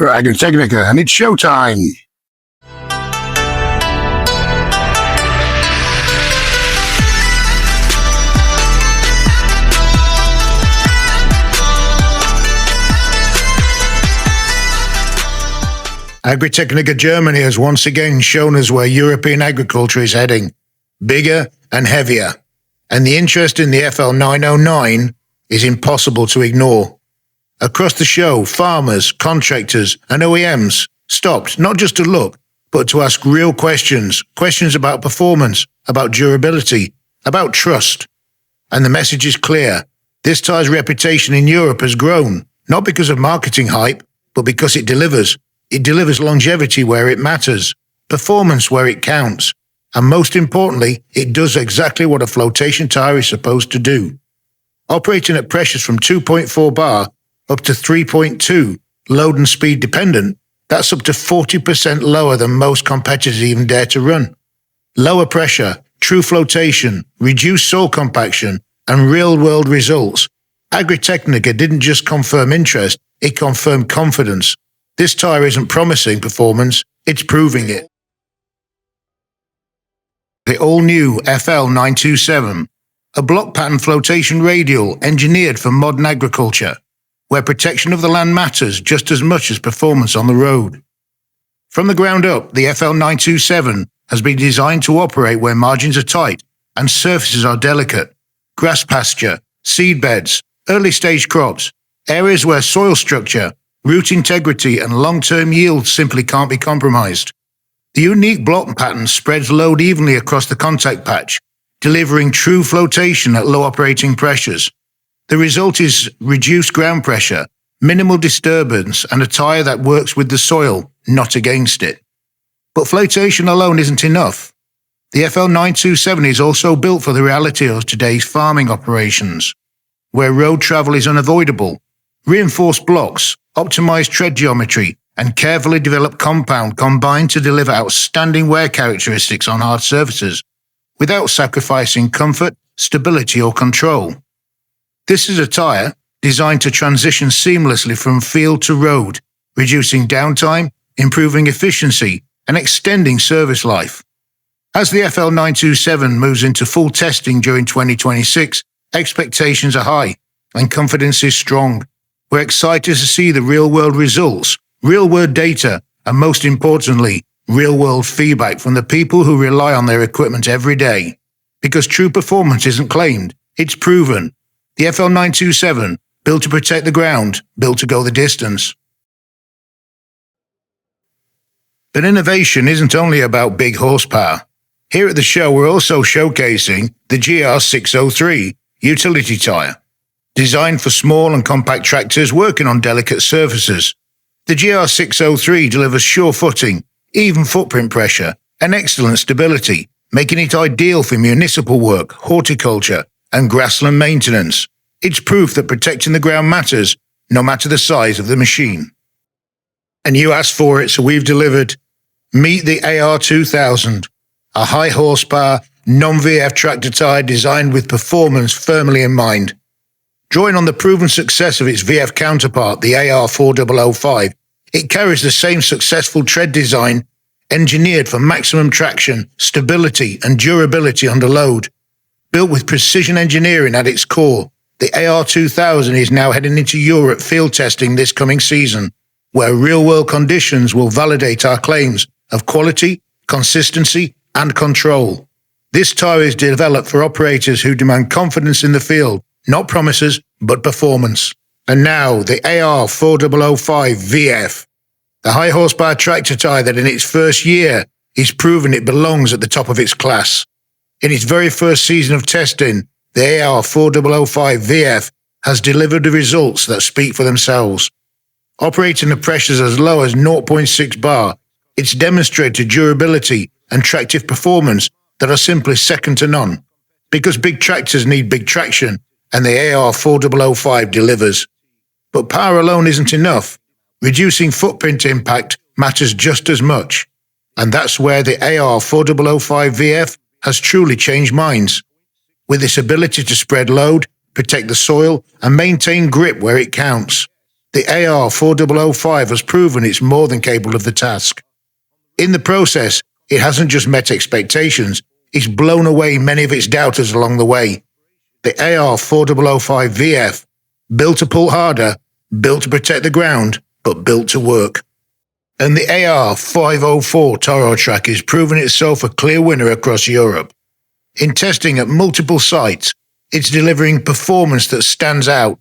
for Agritechnica, and it's showtime. Agritechnica Germany has once again shown us where European agriculture is heading, bigger and heavier, and the interest in the FL 909 is impossible to ignore. Across the show, farmers, contractors and OEMs stopped not just to look, but to ask real questions about performance, about durability, about trust. And the message is clear. This tyre's reputation in Europe has grown, not because of marketing hype, but because it delivers. It delivers longevity where it matters, performance where it counts, and most importantly, it does exactly what a flotation tyre is supposed to do. Operating at pressures from 2.4 bar up to 3.2, load and speed dependent, that's up to 40% lower than most competitors even dare to run. Lower pressure, true flotation, reduced soil compaction, and real-world results. Agritechnica didn't just confirm interest, it confirmed confidence. This tyre isn't promising performance, it's proving it. The all-new FL 927, a block pattern flotation radial engineered for modern agriculture, where protection of the land matters just as much as performance on the road. From the ground up, the FL 927 has been designed to operate where margins are tight and surfaces are delicate. Grass pasture, seed beds, early-stage crops, areas where soil structure, root integrity and long-term yield simply can't be compromised. The unique block pattern spreads load evenly across the contact patch, delivering true flotation at low operating pressures. The result is reduced ground pressure, minimal disturbance, and a tyre that works with the soil, not against it. But flotation alone isn't enough. The FL 927 is also built for the reality of today's farming operations, where road travel is unavoidable. Reinforced blocks, optimized tread geometry, and carefully developed compound combine to deliver outstanding wear characteristics on hard surfaces, without sacrificing comfort, stability, or control. This is a tyre designed to transition seamlessly from field to road, reducing downtime, improving efficiency, and extending service life. As the FL 927 moves into full testing during 2026, expectations are high, and confidence is strong. We're excited to see the real-world results, real-world data, and most importantly, real-world feedback from the people who rely on their equipment every day. Because true performance isn't claimed, it's proven. The FL 927, built to protect the ground, built to go the distance. But innovation isn't only about big horsepower. Here at the show, we're also showcasing the GR603 utility tyre. Designed for small and compact tractors working on delicate surfaces, the GR603 delivers sure footing, even footprint pressure, and excellent stability, making it ideal for municipal work, horticulture, and grassland maintenance. It's proof that protecting the ground matters, no matter the size of the machine. And you asked for it, so we've delivered. Meet the AR2000, a high horsepower, non-VF tractor tyre designed with performance firmly in mind. Drawing on the proven success of its VF counterpart, the AR4005, it carries the same successful tread design, engineered for maximum traction, stability, and durability under load. Built with precision engineering at its core, the AR2000 is now heading into Europe field testing this coming season, where real-world conditions will validate our claims of quality, consistency, and control. This tyre is developed for operators who demand confidence in the field, not promises, but performance. And now, the AR4005 VF, the high horsepower tractor tyre that in its first year is proven it belongs at the top of its class. In its very first season of testing, the AR4005 VF has delivered the results that speak for themselves. Operating at pressures as low as 0.6 bar, it's demonstrated durability and tractive performance that are simply second to none. Because big tractors need big traction, and the AR4005 delivers. But power alone isn't enough. Reducing footprint impact matters just as much. And that's where the AR4005 VF has truly changed minds. With its ability to spread load, protect the soil, and maintain grip where it counts. the AR4005 has proven it's more than capable of the task. In the process, it hasn't just met expectations, it's blown away many of its doubters along the way. The AR4005 VF, built to pull harder, built to protect the ground, but built to work. And the AR504 Toro track is proving itself a clear winner across Europe. In testing at multiple sites, it's delivering performance that stands out,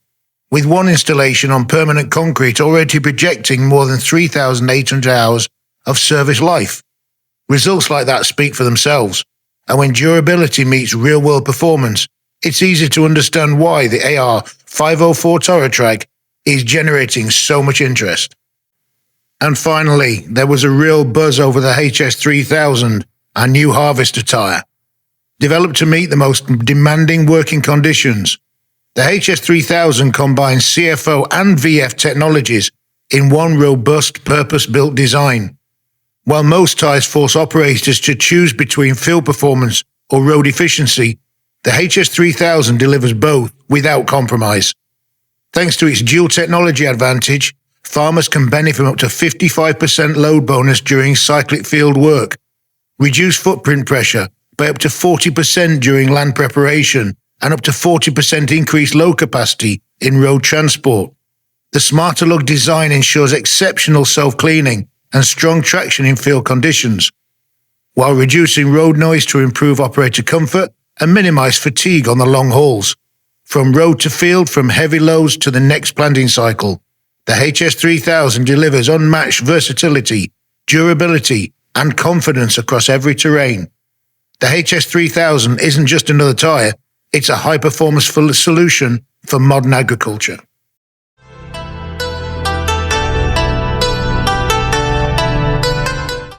with one installation on permanent concrete already projecting more than 3,800 hours of service life. Results like that speak for themselves, and when durability meets real-world performance, it's easy to understand why the AR504 Toro track is generating so much interest. And finally, there was a real buzz over the HS3000, our new harvester tyre. Developed to meet the most demanding working conditions, the HS3000 combines CFO and VF technologies in one robust, purpose-built design. While most tyres force operators to choose between field performance or road efficiency, the HS3000 delivers both without compromise. Thanks to its dual technology advantage, farmers can benefit from up to 55% load bonus during cyclic field work, reduce footprint pressure by up to 40% during land preparation, and up to 40% increased load capacity in road transport. The smarter lug design ensures exceptional self-cleaning and strong traction in field conditions, while reducing road noise to improve operator comfort and minimize fatigue on the long hauls. From road to field, from heavy loads to the next planting cycle, the HS3000 delivers unmatched versatility, durability, and confidence across every terrain. The HS3000 isn't just another tyre, it's a high-performance solution for modern agriculture.